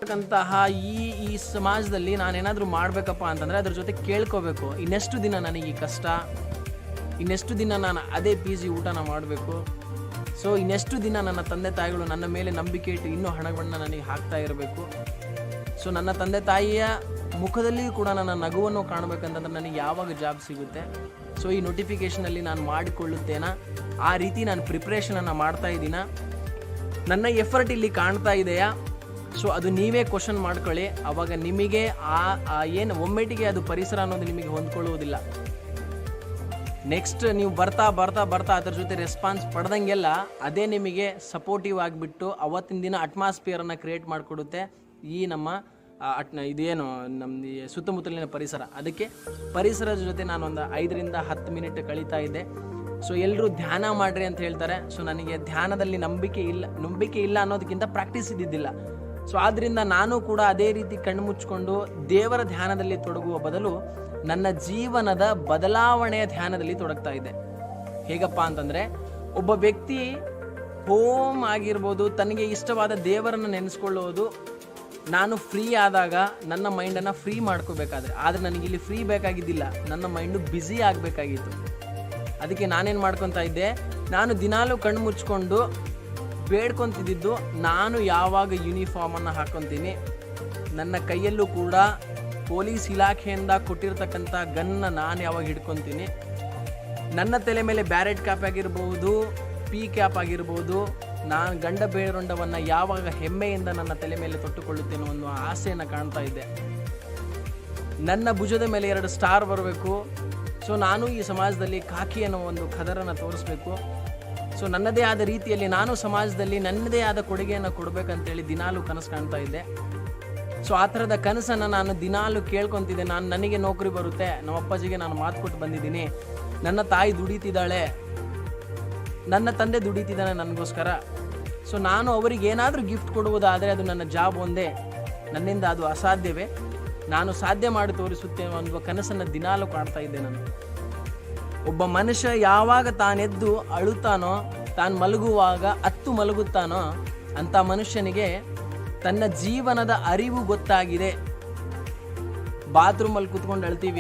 ಅಂತಹ ಈ ಸಮಾಜದಲ್ಲಿ ನಾನೇನಾದರೂ ಮಾಡಬೇಕಪ್ಪ ಅಂತಂದರೆ ಅದ್ರ ಜೊತೆ ಕೇಳ್ಕೋಬೇಕು, ಇನ್ನೆಷ್ಟು ದಿನ ನನಗೆ ಈ ಕಷ್ಟ, ಇನ್ನೆಷ್ಟು ದಿನ ನಾನು ಅದೇ PG ಊಟನ ಮಾಡಬೇಕು, ಸೊ ಇನ್ನೆಷ್ಟು ದಿನ ನನ್ನ ತಂದೆ ತಾಯಿಗಳು ನನ್ನ ಮೇಲೆ ನಂಬಿಕೆ ಇಟ್ಟು ಇನ್ನೂ ಹಣಗಳನ್ನ ನನಗೆ ಹಾಕ್ತಾ ಇರಬೇಕು. ಸೊ ನನ್ನ ತಂದೆ ತಾಯಿಯ ಮುಖದಲ್ಲಿಯೂ ಕೂಡ ನನ್ನ ನಗುವನ್ನು ಕಾಣಬೇಕಂತಂದ್ರೆ ನನಗೆ ಯಾವಾಗ ಜಾಬ್ ಸಿಗುತ್ತೆ, ಸೊ ಈ ನೋಟಿಫಿಕೇಷನಲ್ಲಿ ನಾನು ಮಾಡಿಕೊಳ್ಳುತ್ತೇನಾ, ಆ ರೀತಿ ನಾನು ಪ್ರಿಪ್ರೇಷನನ್ನು ಮಾಡ್ತಾ ಇದ್ದೀನಾ, ನನ್ನ ಎಫರ್ಟ್ ಇಲ್ಲಿ ಕಾಣ್ತಾ ಇದೆಯಾ? ಸೊ ಅದು ನೀವೇ ಕ್ವಶನ್ ಮಾಡ್ಕೊಳ್ಳಿ. ಆವಾಗ ನಿಮಗೆ ಏನು ಒಮ್ಮೆಟಿಗೆ ಅದು ಪರಿಸರ ಅನ್ನೋದು ನಿಮಗೆ ಹೊಂದ್ಕೊಳ್ಳುವುದಿಲ್ಲ. ನೆಕ್ಸ್ಟ್ ನೀವು ಬರ್ತಾ ಬರ್ತಾ ಬರ್ತಾ ಅದರ ಜೊತೆ ರೆಸ್ಪಾನ್ಸ್ ಪಡೆದಂಗೆಲ್ಲ ಅದೇ ನಿಮಗೆ ಸಪೋರ್ಟಿವ್ ಆಗಿಬಿಟ್ಟು ಅವತ್ತಿನ ದಿನ ಅಟ್ಮಾಸ್ಫಿಯರನ್ನು ಕ್ರಿಯೇಟ್ ಮಾಡಿಕೊಡುತ್ತೆ ಈ ನಮ್ಮ ಇದೇನು ನಮ್ಮ ಸುತ್ತಮುತ್ತಲಿನ ಪರಿಸರ. ಅದಕ್ಕೆ ಪರಿಸರದ ಜೊತೆ ನಾನು ಒಂದು 5 ರಿಂದ 10 ಮಿನಿಟ್ ಕಳೀತಾ ಇದ್ದೆ. ಸೊ ಎಲ್ಲರೂ ಧ್ಯಾನ ಮಾಡಿರಿ ಅಂತ ಹೇಳ್ತಾರೆ. ಸೊ ನನಗೆ ಧ್ಯಾನದಲ್ಲಿ ನಂಬಿಕೆ ಇಲ್ಲ ಅನ್ನೋದಕ್ಕಿಂತ ಪ್ರಾಕ್ಟೀಸ್ ಇದ್ದಿದ್ದಿಲ್ಲ. ಸೊ ಆದ್ದರಿಂದ ನಾನು ಕೂಡ ಅದೇ ರೀತಿ ಕಣ್ಣು ಮುಚ್ಕೊಂಡು ದೇವರ ಧ್ಯಾನದಲ್ಲಿ ತೊಡಗುವ ಬದಲು ನನ್ನ ಜೀವನದ ಬದಲಾವಣೆಯ ಧ್ಯಾನದಲ್ಲಿ ತೊಡಗ್ತಾ ಇದ್ದೆ. ಹೇಗಪ್ಪ ಅಂತಂದರೆ, ಒಬ್ಬ ವ್ಯಕ್ತಿ ಹೋಮ್ ಆಗಿರ್ಬೋದು, ತನಗೆ ಇಷ್ಟವಾದ ದೇವರನ್ನು ನೆನೆಸ್ಕೊಳ್ಳೋದು ನಾನು ಫ್ರೀ ಆದಾಗ ನನ್ನ ಮೈಂಡನ್ನು ಫ್ರೀ ಮಾಡ್ಕೋಬೇಕಾದ್ರೆ, ಆದರೆ ನನಗಿಲ್ಲಿ ಫ್ರೀ ಬೇಕಾಗಿದ್ದಿಲ್ಲ, ನನ್ನ ಮೈಂಡು ಬ್ಯುಸಿ ಆಗಬೇಕಾಗಿತ್ತು. ಅದಕ್ಕೆ ನಾನೇನು ಮಾಡ್ಕೊತಾ ಇದ್ದೆ, ನಾನು ದಿನಾಲೂ ಕಣ್ಣು ಮುಚ್ಕೊಂಡು ಬೇಡ್ಕೊತಿದ್ದು, ನಾನು ಯಾವಾಗ ಯೂನಿಫಾರ್ಮನ್ನು ಹಾಕ್ಕೊತೀನಿ, ನನ್ನ ಕೈಯಲ್ಲೂ ಕೂಡ ಪೊಲೀಸ್ ಇಲಾಖೆಯಿಂದ ಕೊಟ್ಟಿರ್ತಕ್ಕಂಥ ಗನ್ನ ನಾನು ಯಾವಾಗ ಹಿಡ್ಕೊತೀನಿ, ನನ್ನ ತಲೆ ಮೇಲೆ ಬ್ಯಾರೆಟ್ ಕ್ಯಾಪ್ ಆಗಿರ್ಬೋದು, ಪಿ ಕ್ಯಾಪ್ ಆಗಿರ್ಬೋದು, ನಾನು ಗಂಡ ಬೇರೊಂಡವನ್ನು ಯಾವಾಗ ಹೆಮ್ಮೆಯಿಂದ ನನ್ನ ತಲೆ ಮೇಲೆ ತೊಟ್ಟುಕೊಳ್ಳುತ್ತೇನೋ ಅನ್ನೋ ಆಸೆಯನ್ನು ಕಾಣ್ತಾ ಇದ್ದೆ. ನನ್ನ ಭುಜದ ಮೇಲೆ 2 ಸ್ಟಾರ್ ಬರಬೇಕು. ಸೊ ನಾನು ಈ ಸಮಾಜದಲ್ಲಿ ಕಾಕಿ ಅನ್ನೋ ಒಂದು ಖದರನ್ನು ತೋರಿಸ್ಬೇಕು. ಸೊ ನನ್ನದೇ ಆದ ರೀತಿಯಲ್ಲಿ ನಾನು ಸಮಾಜದಲ್ಲಿ ನನ್ನದೇ ಆದ ಕೊಡುಗೆಯನ್ನು ಕೊಡಬೇಕಂತೇಳಿ ದಿನಾಲೂ ಕನಸು ಕಾಣ್ತಾ ಇದ್ದೆ. ಸೊ ಆ ಥರದ ಕನಸನ್ನು ನಾನು ದಿನಾಲೂ ಕೇಳ್ಕೊತಿದ್ದೆ. ನನಗೆ ನೌಕರಿ ಬರುತ್ತೆ, ನಮ್ಮ ಅಪ್ಪಾಜಿಗೆ ನಾನು ಮಾತು ಕೊಟ್ಟು ಬಂದಿದ್ದೀನಿ, ನನ್ನ ತಾಯಿ ದುಡಿತಿದ್ದಾಳೆ, ನನ್ನ ತಂದೆ ದುಡಿತಿದ್ದಾನೆ ನನಗೋಸ್ಕರ. ಸೊ ನಾನು ಅವರಿಗೆ ಏನಾದರೂ ಗಿಫ್ಟ್ ಕೊಡುವುದಾದರೆ ಅದು ನನ್ನ ಜಾಬ್ ಒಂದೇ, ನನ್ನಿಂದ ಅದು ಅಸಾಧ್ಯವೇ, ನಾನು ಸಾಧ್ಯ ಮಾಡಿ ತೋರಿಸುತ್ತೇನೆ ಅನ್ನುವ ಕನಸನ್ನು ದಿನಾಲೂ ಕಾಡ್ತಾ ಇದ್ದೆ ನಾನು. ಒಬ್ಬ ಮನುಷ್ಯ ಯಾವಾಗ ತಾನೆದ್ದು ಅಳುತ್ತಾನೋ, ತಾನು ಮಲಗುವಾಗ ಅತ್ತು ಮಲಗುತ್ತಾನೋ ಅಂಥ ಮನುಷ್ಯನಿಗೆ ತನ್ನ ಜೀವನದ ಅರಿವು ಗೊತ್ತಾಗಿದೆ. ಬಾತ್ರೂಮಲ್ಲಿ ಕೂತ್ಕೊಂಡು ಅಳ್ತೀವಿ.